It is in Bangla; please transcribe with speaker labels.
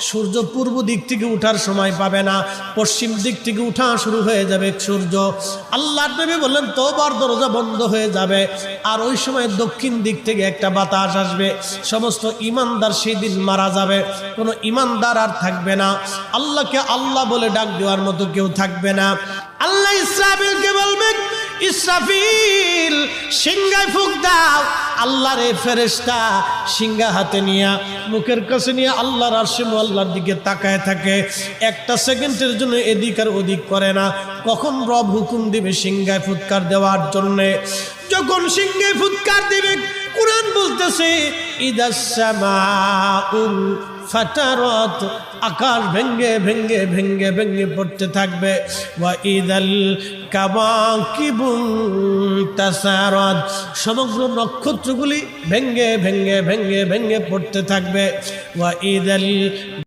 Speaker 1: সূর্য পূর্ব দিক থেকে উঠার সময় পাবে না, পশ্চিম দিক থেকে উঠা শুরু হয়ে যাবে সূর্য। আল্লাহর নবী বললেন তওবার দরজা বন্ধ হয়ে যাবে, আর ওই সময় দক্ষিণ দিক থেকে একটা বাতাস আসবে। সমস্ত ঈমানদার সেই দিন মারা যাবে, কোনো ঈমানদার আর থাকবে না। আল্লাহকে আল্লাহ বলে ডাক দেওয়ার মতো কেউ থাকবে না। আল্লাহ ইসরাফিলকে বলবেন, ইসরাফিল সিংহায় ফুঁক দাও। আল্লাহর এই ফেরেশতা সিংহা হাতে নিয়ে মুখের কাছে নিয়ে আল্লাহর আরশে আল্লাহর দিকে তাকায় থাকে, একটা সেকেন্ডের জন্য এদিক আর ওদিক করে না। কখন রব হুকুম দিবে সিংহায় ফুৎকার দেওয়ার জন্যে, যখন সিংহায় ফুৎকার দিবে, কুরআন বলতেছে ইদাস সামাউল ফাতারাত, আকাশ ভেঙ্গে ভেঙ্গে ভেঙ্গে ভেঙ্গে পড়তে থাকবে। ওয়া ইদাল কাওয়াকিবু তাসারাত, সমগ্র নক্ষত্রগুলি ভেঙ্গে ভেঙ্গে ভেঙ্গে ভেঙ্গে পড়তে থাকবে। ওয়া ইদাল